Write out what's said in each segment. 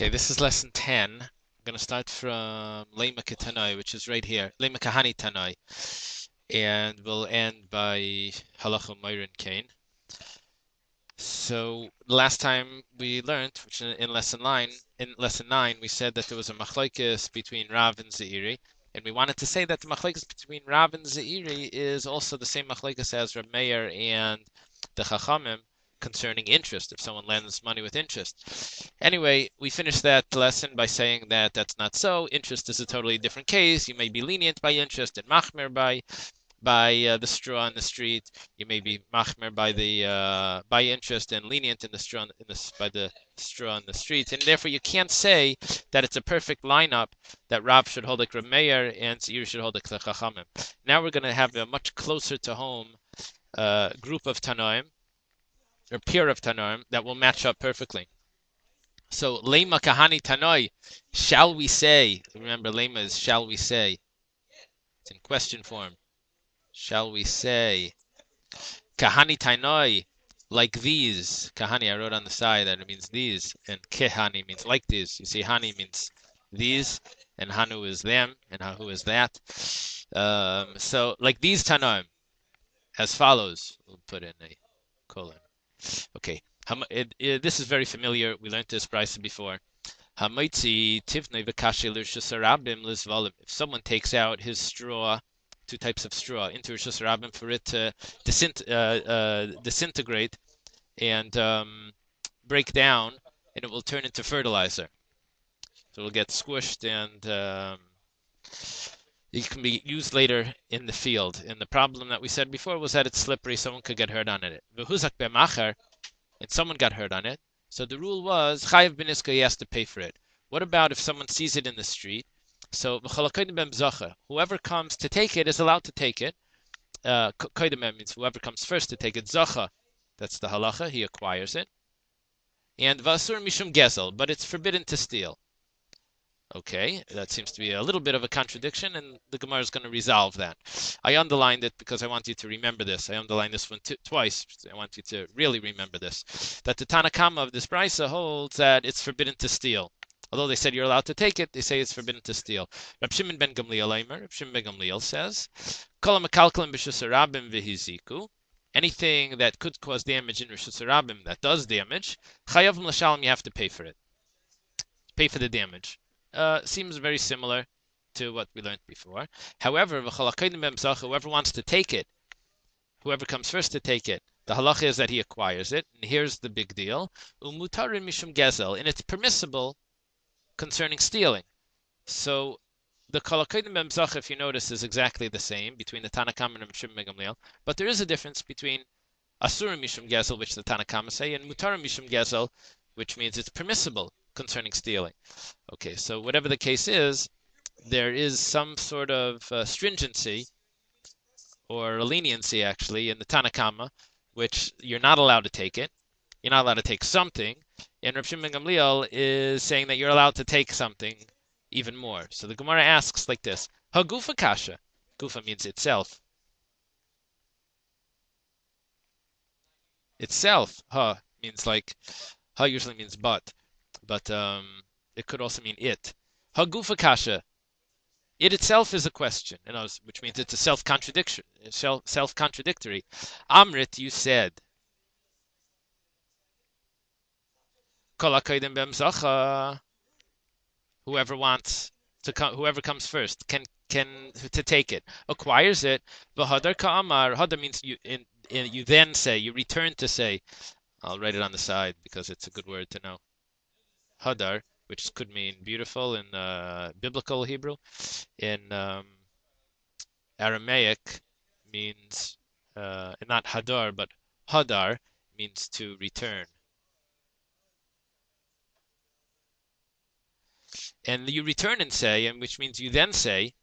Okay, this is lesson 10. I'm going to start from Lema Tanoi, which is right here. Lema Kahani Tanoi. And we'll end by Halacha Moirin Kane. So last time we learned, which in lesson 9, we said that there was a machlokes between Rav and Zeiri, and we wanted to say that the machlokes between Rav and Zeiri is also the same machlokes as Reb Meir and the Chachamim concerning interest, if someone lends money with interest. Anyway, we finished that lesson by saying that that's not so. Interest is a totally different case. You may be lenient by interest and machmer by the straw on the street. You may be machmer by interest and lenient in the straw by the straw on the street, and therefore you can't say that it's a perfect lineup that Rav should hold like Reb Meir and Zeir should hold like the Chachamim. Now we're going to have a much closer to home group of Tanoim or pair of Tanoim that will match up perfectly. So Lema Kahani Tanoi, shall we say? Remember, Lema is shall we say? It's in question form. Shall we say? Kahani Tanoi, like these. Kahani, I wrote on the side that it means these, and Kehani means like these. You see, Hani means these, and Hanu is them, and Hahu is that. So, like these Tanoim, as follows. We'll put in a colon. Okay, this is very familiar. We learned this price before. If someone takes out his straw, two types of straw, into Rishus Harabim for it to disintegrate and break down, and it will turn into fertilizer. So it will get squished and it can be used later in the field. And the problem that we said before was that it's slippery, someone could get hurt on it. And someone got hurt on it. So the rule was, Chayav Beniska, he has to pay for it. What about if someone sees it in the street? So whoever comes to take it is allowed to take it. Koidem means whoever comes first to take it. Zacha, that's the halacha, he acquires it. And Vasur Mishum Gezel, but it's forbidden to steal. Okay, that seems to be a little bit of a contradiction, and the Gemara is going to resolve that. I underlined it because I want you to remember this. I underlined this one twice. I want you to really remember this. That the Tanakama of this brisa holds that it's forbidden to steal. Although they said you're allowed to take it, they say it's forbidden to steal. Reb Shimon ben Gamliel Reb Shimon ben Gamliel says, anything that could cause damage in Rishus Harabim that does damage, Chayavim l'shalom, you have to pay for it. Pay for the damage. Seems very similar to what we learned before. However, whoever wants to take it, whoever comes first to take it, the halacha is that he acquires it. And here's the big deal. Umutarim mishum gezel, and it's permissible concerning stealing. So the kalakodim b'mzach, if you notice, is exactly the same between the Tanakam and Shimon ben Gamliel, but there is a difference between asurim mishum gezel, which the Tanakam say, and mutarim mishum gezel, which means it's permissible concerning stealing. Okay, so whatever the case is, there is some sort of stringency or leniency actually in the Tanakama, which you're not allowed to take it. You're not allowed to take something. And Reb Shimon ben Gamliel is saying that you're allowed to take something even more. So the Gemara asks like this: Hagufa kasha. Gufa means itself. Itself. Ha means like. Ha usually means but it could also mean it. Hagufa kasha. It itself is a question, which means it's a self-contradictory. Amrit, you said. Whoever wants to come, whoever comes first can to take it, acquires it. V'hadar ka'amar. Hadar means you then say, you return to say. I'll write it on the side because it's a good word to know. Hadar, which could mean beautiful in biblical Hebrew. In Aramaic means not hadar, but hadar means to return. And you return and say, and which means you then say,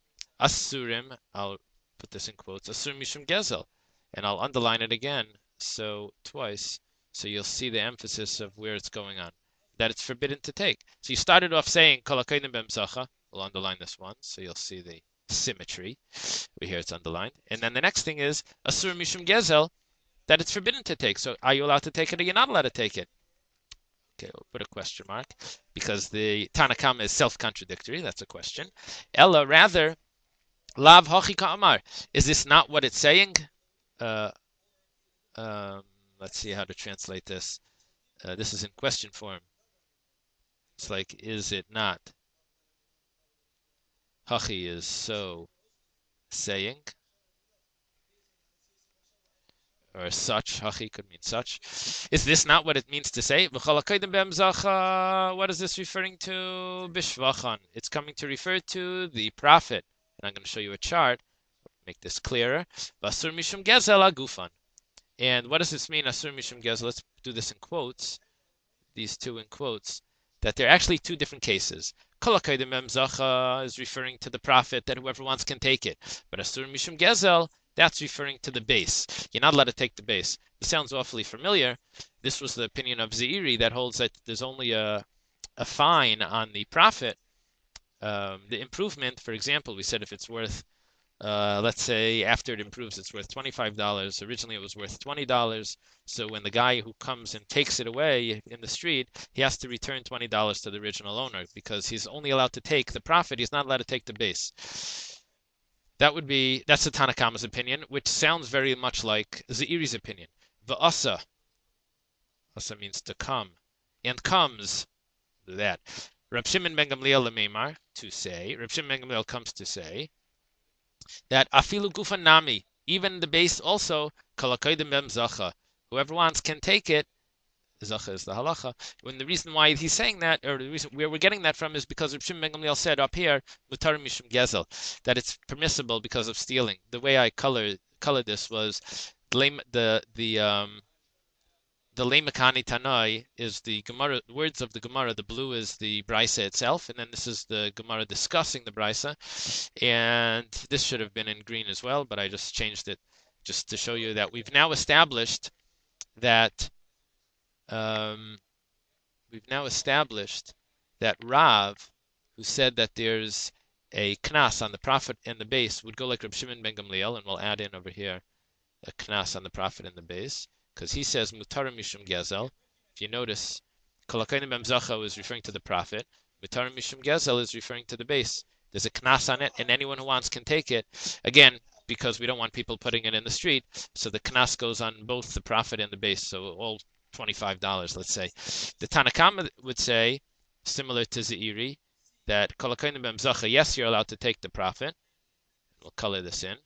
asurim, I'll put this in quotes, asurim mishum gezel, and I'll underline it again, so twice, so you'll see the emphasis of where it's going on, that it's forbidden to take. So you started off saying, kol hakeidim b'mzacha, we'll underline this one, so you'll see the symmetry. We hear it's underlined. And then the next thing is, asurim mishum gezel, that it's forbidden to take. So are you allowed to take it or you're not allowed to take it? Okay, we'll put a question mark because the Tanakama is self-contradictory. That's a question. Ella, rather, Lav Hochi Ka'amar. Is this not what it's saying? Uh, um, let's see how to translate this. This is in question form. It's like, is it not? Hachi is so saying, or such. Hachi could mean such. Is this not what it means to say? What is this referring to? Bishvachan. It's coming to refer to the prophet. And I'm going to show you a chart, make this clearer. Basur mishum gezel agufan. And what does this mean, asur mishum gezel? Let's do this in quotes. These two in quotes, that they're actually two different cases. Kol zacha is referring to the prophet, that whoever wants can take it. But asur mishum gezel, that's referring to the base. You're not allowed to take the base. This sounds awfully familiar. This was the opinion of Zeiri that holds that there's only a fine on the prophet. The improvement, for example, we said if it's worth let's say after it improves, it's worth $25. Originally, it was worth $20. So when the guy who comes and takes it away in the street, he has to return $20 to the original owner because he's only allowed to take the profit. He's not allowed to take the base. That's the Tanakama's opinion, which sounds very much like Zeiri's opinion. V'asa, asa means to come, and comes, do that. Reb Shimon ben Gamliel lemeimar, to say, Reb Shimon ben Gamliel comes to say, that afilu gufan nami, even the base also, kalakoidim bem zacha. Whoever wants can take it. Zacha is the halacha. When the reason why he's saying that, or the reason where we're getting that from, is because Reb Shimon ben Gamliel said up here, mutar mishum gezel, that it's permissible because of stealing. The way I colored this was the Leimakani Tanai is the Gemara, words of the Gemara. The blue is the Brisa itself, and then this is the Gemara discussing the Brisa. And this should have been in green as well, but I just changed it just to show you that we've now established that Rav, who said that there's a knas on the prophet and the base, would go like Reb Shimon ben Gamliel, and we'll add in over here a knas on the prophet and the base, because he says mutarim mishum gezel. If you notice, kolakainim b'mzacha is referring to the prophet. Mutarim mishum gezel is referring to the base. There's a knas on it, and anyone who wants can take it. Again, because we don't want people putting it in the street, so the knas goes on both the prophet and the base. So all $25, let's say. The Tanakama would say, similar to Zeiri, that kolakainim b'mzacha, yes, you're allowed to take the prophet. We'll color this in.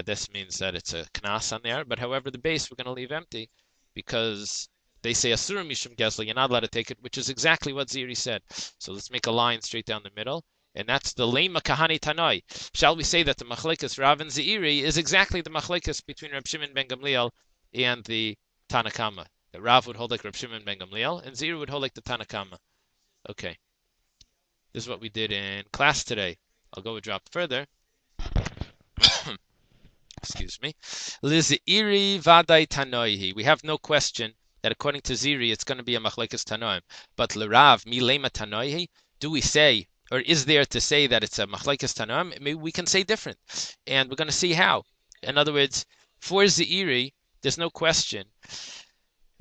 This means that it's a knas on there, but however, the base we're going to leave empty because they say asura mishum gesla, you're not allowed to take it, which is exactly what Zeiri said. So let's make a line straight down the middle, and that's the lema kahani tanoi. Shall we say that the machlekes Rav and Zeiri is exactly the machlekes between Reb Shimon ben Gamliel and the Tanakama? That Rav would hold like Reb Shimon ben Gamliel, and Zeiri would hold like the Tanakama. Okay, this is what we did in class today. I'll go a drop further. Excuse me. Lizeiri vadai tanoihi. We have no question that according to Ziri, it's going to be a machlekes tanoim. But lerav milema tanoihi. Do we say, or is there to say that it's a machlekes tanoim? Maybe we can say different, and we're going to see how. In other words, for Zeiri, there's no question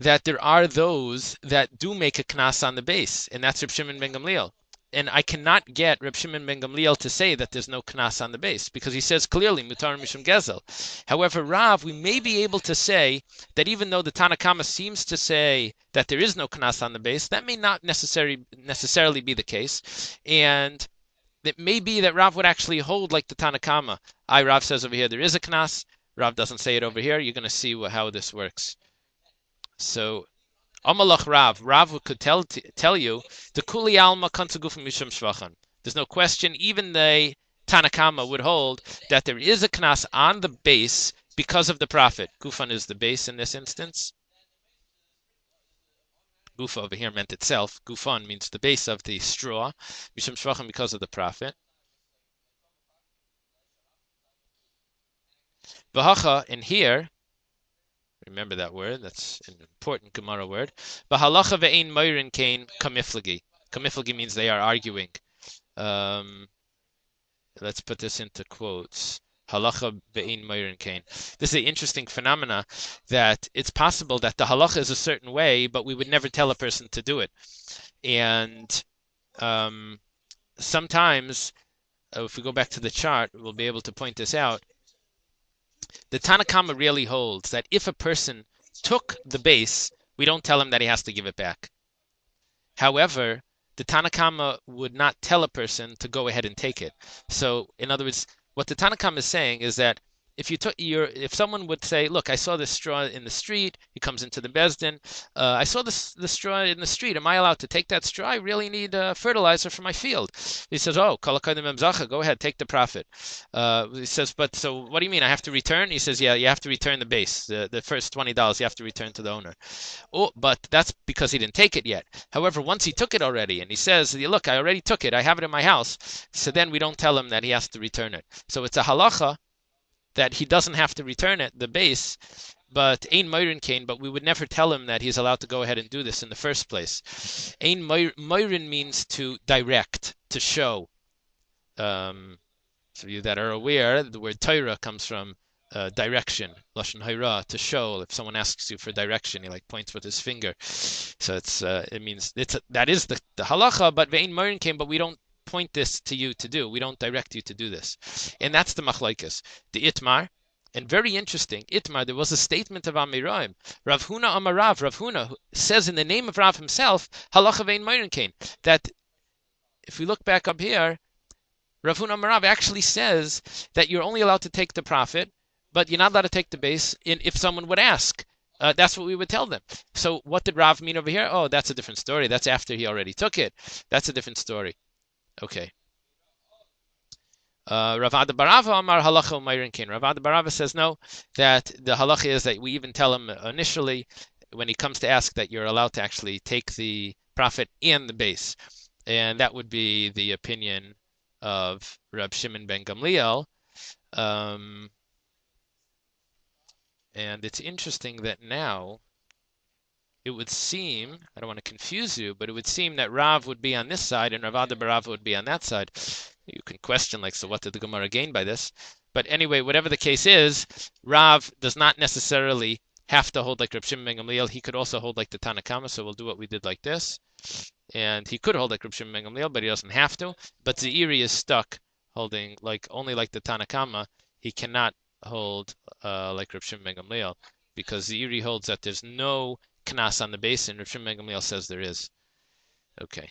that there are those that do make a knas on the base, and that's Reb Shimon ben Gamliel. And I cannot get Reb Shimon ben Gamliel to say that there's no knas on the base, because he says clearly, mutar mishum gezel. However, Rav, we may be able to say that even though the Tanakama seems to say that there is no knas on the base, that may not necessarily be the case. And it may be that Rav would actually hold like the Tanakama. Rav says over here there is a knas. Rav doesn't say it over here. You're going to see how this works. So, Amalach Rav could tell you the Kuli Alma Kantagufim Misham Shvachan. There's no question, even the Tanakama would hold that there is a knas on the base because of the prophet. Gufan is the base in this instance. Gufa over here meant itself. Gufan means the base of the straw. Misham Shvachan because of the prophet. Vahacha in here. Remember that word. That's an important Gemara word. Bahalacha ve'ein moirin kain kamiflagi. Kamiflagi means they are arguing. Let's put this into quotes. Halacha be'ein moirin kain. This is an interesting phenomena that it's possible that the halacha is a certain way, but we would never tell a person to do it. And sometimes, if we go back to the chart, we'll be able to point this out. The Tanna Kamma really holds that if a person took the base, we don't tell him that he has to give it back. However, the Tanna Kamma would not tell a person to go ahead and take it. So, in other words, what the Tanna Kamma is saying is that if someone would say, look, I saw this straw in the street, he comes into the Bezdin, I saw the straw in the street, am I allowed to take that straw? I really need fertilizer for my field. He says, oh, go ahead, take the profit. He says, but so what do you mean, I have to return? He says, yeah, you have to return the base, the first $20 you have to return to the owner. Oh, but that's because he didn't take it yet. However, once he took it already, and he says, look, I already took it, I have it in my house, so then we don't tell him that he has to return it. So it's a halacha that he doesn't have to return it, the base, but ein moirin kain, but we would never tell him that he's allowed to go ahead and do this in the first place. Ein moirin means to direct, to show. So you that are aware, the word Torah comes from direction, lashon hara, to show. If someone asks you for direction, he like points with his finger. So it means that is the halacha, but ve'in moirin kain, but we don't point this to you to do. We don't direct you to do this. And that's the machlokes. The Itmar, and very interesting, Itmar, there was a statement of Amiraim. Rav Huna Amarav, Rav Huna says in the name of Rav himself, halacha vein moirin kain, that if we look back up here, Rav Huna Amarav actually says that you're only allowed to take the profit, but you're not allowed to take the base if someone would ask. That's what we would tell them. So what did Rav mean over here? Oh, that's a different story. That's after he already took it. That's a different story. Okay. Rav Ada Barava Amar halacha umayrin kain. Rav Ada Barava says no, that the halacha is that we even tell him initially when he comes to ask that you're allowed to actually take the profit and the base, and that would be the opinion of Rab Shimon ben Gamliel. And it's interesting that now it would seem, I don't want to confuse you, but it would seem that Rav would be on this side and Rav Ada Barava would be on that side. You can question, like, so what did the Gemara gain by this? But anyway, whatever the case is, Rav does not necessarily have to hold like Reb Shimon ben Gamliel. He could also hold like the Tanna Kamma, so we'll do what we did like this. And he could hold like Reb Shimon ben Gamliel, but he doesn't have to. But Zeiri is stuck holding only like the Tanna Kamma. He cannot hold like Reb Shimon ben Gamliel, because Zeiri holds that there's no knas on the basin. Reb Shimon ben Gamliel says there is. Okay.